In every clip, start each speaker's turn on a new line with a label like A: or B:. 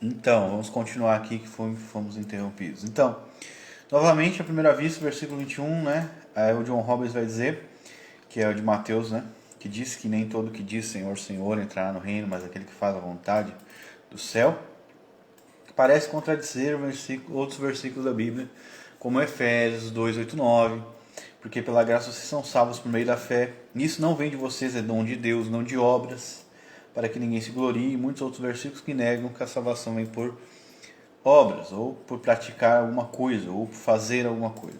A: Então, vamos continuar aqui que fomos interrompidos. Então, novamente, à primeira vista, versículo 21, né? Aí o John Roberts vai dizer, que é o de Mateus, né? Que diz que nem todo que diz Senhor, Senhor entrará no reino, mas aquele que faz a vontade do céu. Parece contradizer outros versículos da Bíblia, como Efésios 2, 8, 9. Porque pela graça vocês são salvos por meio da fé. Isso não vem de vocês, é dom de Deus, não de obras, para que ninguém se glorie. E muitos outros versículos que negam que a salvação vem por obras, ou por praticar alguma coisa, ou por fazer alguma coisa.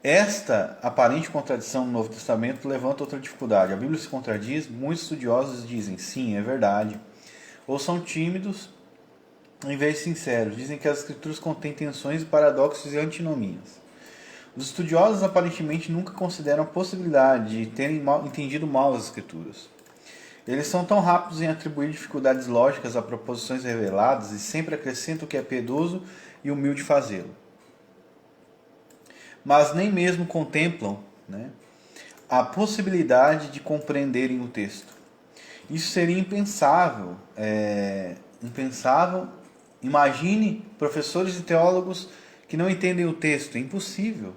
A: Esta aparente contradição no Novo Testamento levanta outra dificuldade. A Bíblia se contradiz, muitos estudiosos dizem sim, é verdade, ou são tímidos em vez de sinceros. Dizem que as escrituras contêm tensões, paradoxos e antinomias. Os estudiosos aparentemente nunca consideram a possibilidade de terem entendido mal as escrituras. Eles são tão rápidos em atribuir dificuldades lógicas a proposições reveladas e sempre acrescentam o que é piedoso e humilde fazê-lo. Mas nem mesmo contemplam, né, a possibilidade de compreenderem o texto. Isso seria impensável. Impensável. Imagine professores e teólogos que não entendem o texto. É impossível.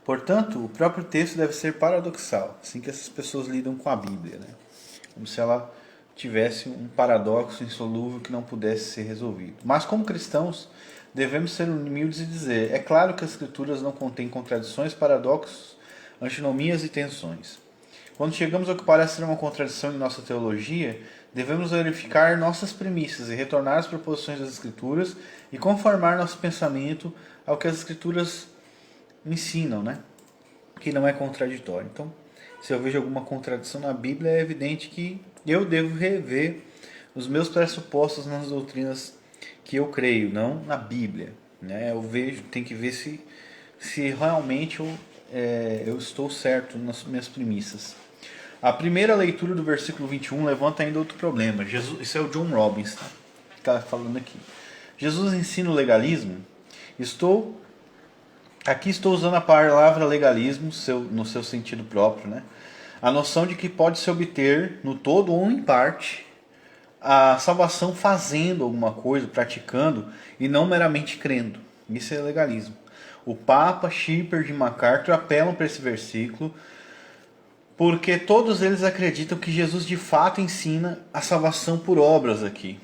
A: Portanto, o próprio texto deve ser paradoxal, assim que essas pessoas lidam com a Bíblia, né? Como se ela tivesse um paradoxo insolúvel que não pudesse ser resolvido. Mas como cristãos, devemos ser humildes e dizer: é claro que as escrituras não contêm contradições, paradoxos, antinomias e tensões. Quando chegamos ao que parece ser uma contradição em nossa teologia, devemos verificar nossas premissas e retornar às proposições das escrituras e conformar nosso pensamento ao que as escrituras ensinam, né? Que não é contraditório. Então, se eu vejo alguma contradição na Bíblia, é evidente que eu devo rever os meus pressupostos nas doutrinas que eu creio, não na Bíblia, né? Eu vejo, tem que ver se realmente eu estou certo nas minhas premissas. A primeira leitura do versículo 21 levanta ainda outro problema. Isso é o John Robbins, tá? Que está falando aqui. Jesus ensina o legalismo? Aqui estou usando a palavra legalismo no seu sentido próprio, né? A noção de que pode se obter, no todo ou em parte, a salvação fazendo alguma coisa, praticando, e não meramente crendo. Isso é legalismo. O Papa, Shepard e MacArthur apelam para esse versículo porque todos eles acreditam que Jesus de fato ensina a salvação por obras aqui.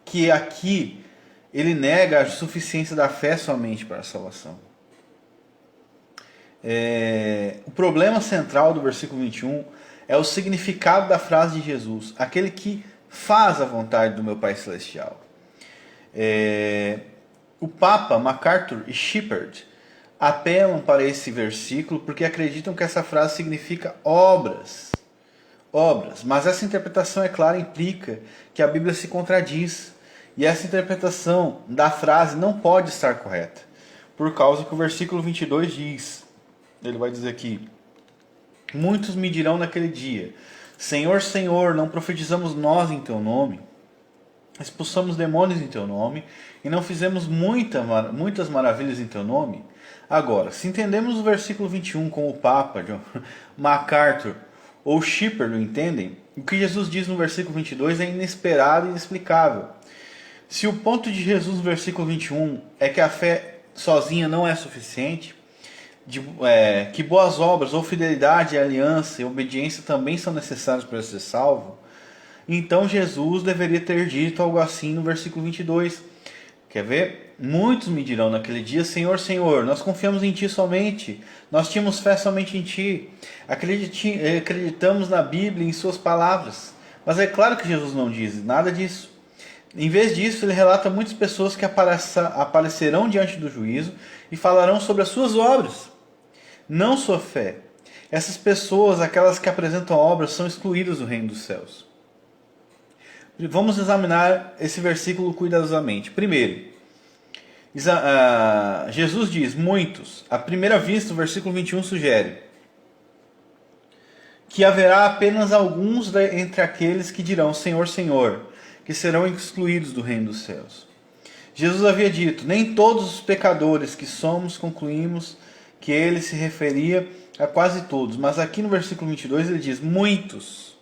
A: Que aqui ele nega a suficiência da fé somente para a salvação. O problema central do versículo 21 é o significado da frase de Jesus, aquele que faz a vontade do meu Pai Celestial. O Papa, MacArthur e Shepard apelam para esse versículo porque acreditam que essa frase significa obras. Obras. Mas essa interpretação, é claro, implica que a Bíblia se contradiz. E essa interpretação da frase não pode estar correta. Por causa que o versículo 22 diz, ele vai dizer aqui: muitos me dirão naquele dia: Senhor, Senhor, não profetizamos nós em teu nome? Expulsamos demônios em teu nome e não fizemos muitas maravilhas em teu nome? Agora, se entendemos o versículo 21 como o Papa, John MacArthur ou Shepard o entendem, o que Jesus diz no versículo 22 é inesperado e inexplicável. Se o ponto de Jesus no versículo 21 é que a fé sozinha não é suficiente, que boas obras ou fidelidade, aliança e obediência também são necessários para ser salvo, então Jesus deveria ter dito algo assim no versículo 22. Quer ver? Muitos me dirão naquele dia: Senhor, Senhor, nós confiamos em Ti somente, nós tínhamos fé somente em Ti, acreditamos na Bíblia e em Suas palavras. Mas é claro que Jesus não diz nada disso. Em vez disso, ele relata muitas pessoas que aparecerão diante do juízo e falarão sobre as suas obras, não sua fé. Essas pessoas, aquelas que apresentam obras, são excluídas do reino dos céus. Vamos examinar esse versículo cuidadosamente. Primeiro, Jesus diz muitos. À primeira vista, o versículo 21 sugere que haverá apenas alguns entre aqueles que dirão Senhor, Senhor, que serão excluídos do reino dos céus. Jesus havia dito: nem todos os pecadores que somos, concluímos que ele se referia a quase todos. Mas aqui no versículo 22 ele diz muitos.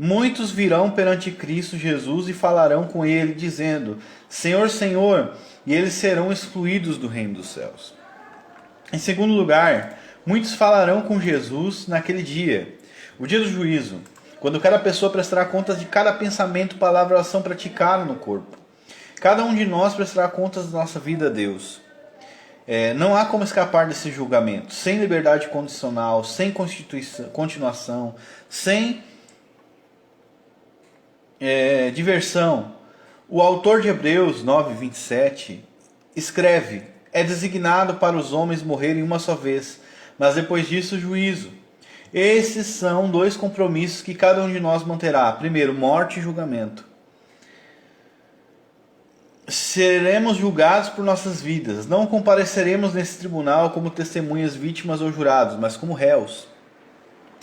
A: Muitos virão perante Cristo Jesus e falarão com ele, dizendo: Senhor, Senhor, e eles serão excluídos do reino dos céus. Em segundo lugar, muitos falarão com Jesus naquele dia, o dia do juízo, quando cada pessoa prestará contas de cada pensamento, palavra ou ação praticada no corpo. Cada um de nós prestará contas da nossa vida a Deus. Não há como escapar desse julgamento, sem liberdade condicional, sem continuação, sem diversão. O autor de Hebreus 9:27 escreve: é designado para os homens morrerem uma só vez, mas depois disso o juízo. Esses são dois compromissos que cada um de nós manterá. Primeiro, morte e julgamento. Seremos julgados por nossas vidas. Não compareceremos nesse tribunal como testemunhas, vítimas ou jurados, mas como réus.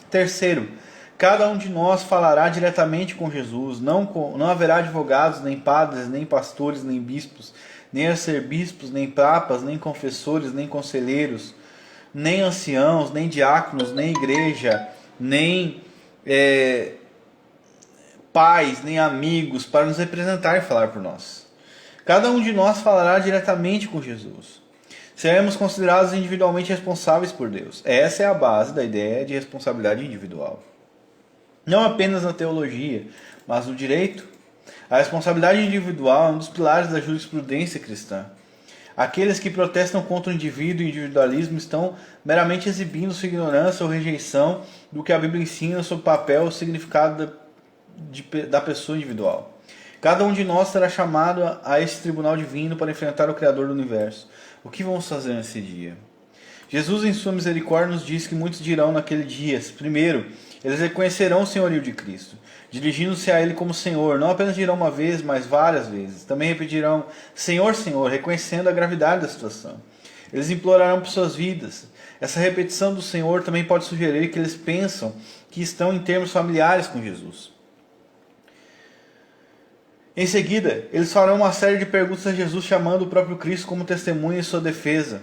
A: Terceiro, cada um de nós falará diretamente com Jesus. Não haverá advogados, nem padres, nem pastores, nem bispos, nem arcebispos, nem papas, nem confessores, nem conselheiros, nem anciãos, nem diáconos, nem igreja, nem pais, nem amigos, para nos representar e falar por nós. Cada um de nós falará diretamente com Jesus. Seremos considerados individualmente responsáveis por Deus. Essa é a base da ideia de responsabilidade individual. Não apenas na teologia, mas no direito. A responsabilidade individual é um dos pilares da jurisprudência cristã. Aqueles que protestam contra o indivíduo e o individualismo estão meramente exibindo sua ignorância ou rejeição do que a Bíblia ensina sobre o papel e o significado da pessoa individual. Cada um de nós será chamado a esse tribunal divino para enfrentar o Criador do universo. O que vamos fazer nesse dia? Jesus, em sua misericórdia, nos diz que muitos dirão naquele dia: primeiro, eles reconhecerão o senhorio de Cristo, dirigindo-se a Ele como Senhor. Não apenas dirão uma vez, mas várias vezes. Também repetirão: Senhor, Senhor, reconhecendo a gravidade da situação. Eles implorarão por suas vidas. Essa repetição do Senhor também pode sugerir que eles pensam que estão em termos familiares com Jesus. Em seguida, eles farão uma série de perguntas a Jesus, chamando o próprio Cristo como testemunha em sua defesa.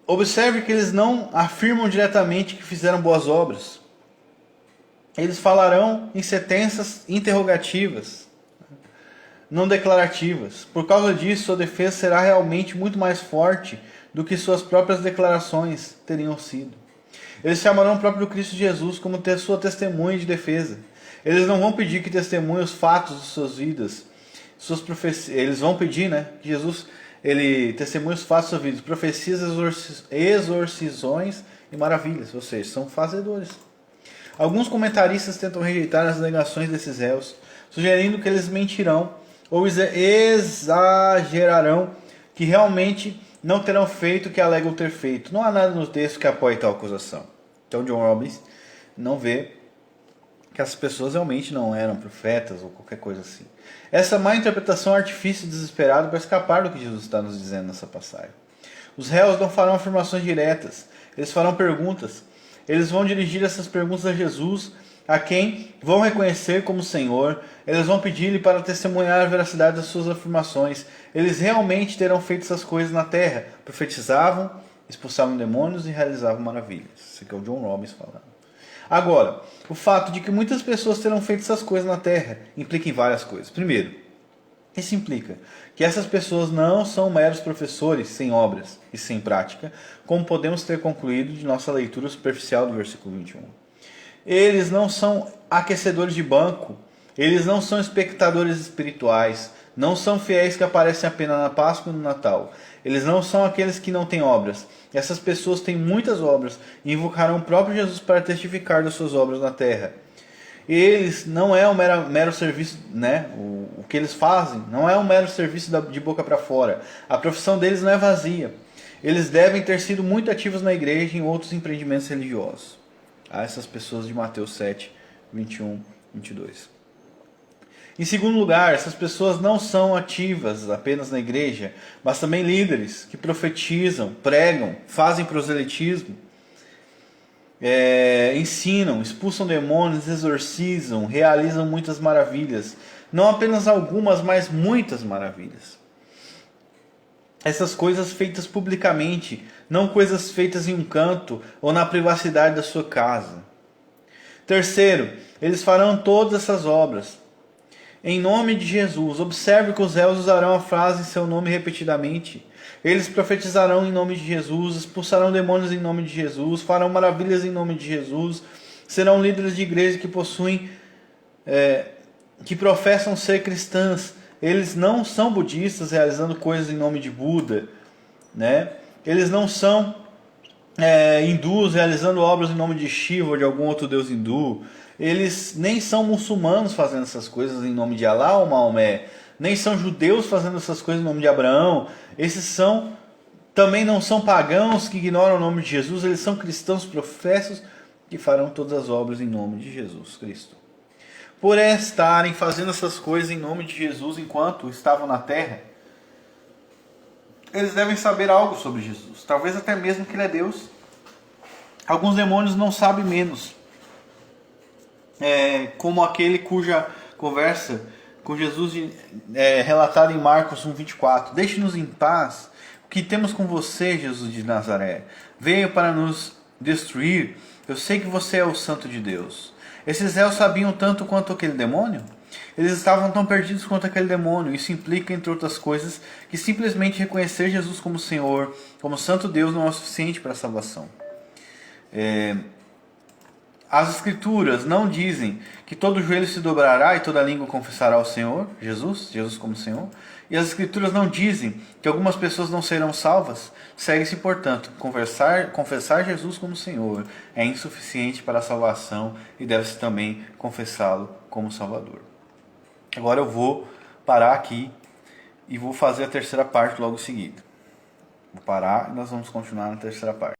A: Observe que eles não afirmam diretamente que fizeram boas obras. Eles falarão em sentenças interrogativas, não declarativas. Por causa disso, sua defesa será realmente muito mais forte do que suas próprias declarações teriam sido. Eles chamarão o próprio Cristo Jesus como sua testemunha de defesa. Eles não vão pedir que testemunhe os fatos de suas vidas, suas profecias. Eles vão pedir, que Jesus testemunhe os fatos de suas vidas, profecias, exorcisões e maravilhas, ou seja, são fazedores. Alguns comentaristas tentam rejeitar as negações desses réus, sugerindo que eles mentirão ou exagerarão, que realmente não terão feito o que alegam ter feito. Não há nada no texto que apoie tal acusação. Então John Robbins não vê que essas pessoas realmente não eram profetas ou qualquer coisa assim. Essa má interpretação é um artifício desesperado para escapar do que Jesus está nos dizendo nessa passagem. Os réus não farão afirmações diretas, eles farão perguntas. Eles vão dirigir essas perguntas a Jesus, a quem vão reconhecer como Senhor. Eles vão pedir-lhe para testemunhar a veracidade das suas afirmações. Eles realmente terão feito essas coisas na terra. Profetizavam, expulsavam demônios e realizavam maravilhas. Isso aqui é o John Robbins falando. Agora, o fato de que muitas pessoas terão feito essas coisas na Terra implica em várias coisas. Primeiro, isso implica que essas pessoas não são meros professores sem obras e sem prática, como podemos ter concluído de nossa leitura superficial do versículo 21. Eles não são aquecedores de banco, eles não são espectadores espirituais, não são fiéis que aparecem apenas na Páscoa e no Natal. Eles não são aqueles que não têm obras. Essas pessoas têm muitas obras e invocarão o próprio Jesus para testificar das suas obras na terra. Eles não é um mero serviço, o que eles fazem não é um mero serviço de boca para fora. A profissão deles não é vazia. Eles devem ter sido muito ativos na igreja e em outros empreendimentos religiosos. Há essas pessoas de Mateus 7, 21, 22. Em segundo lugar, essas pessoas não são ativas apenas na igreja, mas também líderes que profetizam, pregam, fazem proselitismo, ensinam, expulsam demônios, exorcizam, realizam muitas maravilhas. Não apenas algumas, mas muitas maravilhas. Essas coisas feitas publicamente, não coisas feitas em um canto ou na privacidade da sua casa. Terceiro, eles farão todas essas obras em nome de Jesus. Observe que os réus usarão a frase em seu nome repetidamente. Eles profetizarão em nome de Jesus, expulsarão demônios em nome de Jesus, farão maravilhas em nome de Jesus, serão líderes de igreja que possuem, que professam ser cristãs. Eles não são budistas realizando coisas em nome de Buda, né? Eles não são hindus realizando obras em nome de Shiva ou de algum outro deus hindu. Eles nem são muçulmanos fazendo essas coisas em nome de Alá ou Maomé. Nem são judeus fazendo essas coisas em nome de Abraão. Esses também não são pagãos que ignoram o nome de Jesus. Eles são cristãos professos que farão todas as obras em nome de Jesus Cristo. Por estarem fazendo essas coisas em nome de Jesus enquanto estavam na terra, eles devem saber algo sobre Jesus, talvez até mesmo que Ele é Deus. Alguns demônios não sabem menos, como aquele cuja conversa com Jesus relatada em Marcos 1,24. Deixe-nos em paz, o que temos com você, Jesus de Nazaré? Veio para nos destruir, eu sei que você é o Santo de Deus. Esses réus sabiam tanto quanto aquele demônio? Eles estavam tão perdidos quanto aquele demônio. Isso implica, entre outras coisas, que simplesmente reconhecer Jesus como Senhor, como Santo Deus, não é o suficiente para a salvação. As Escrituras não dizem que todo joelho se dobrará e toda língua confessará ao Senhor, Jesus como Senhor. E as Escrituras não dizem que algumas pessoas não serão salvas. Segue-se, portanto, confessar Jesus como Senhor é insuficiente para a salvação e deve-se também confessá-lo como Salvador. Agora eu vou parar aqui e vou fazer a terceira parte logo em seguida. Vou parar e nós vamos continuar na terceira parte.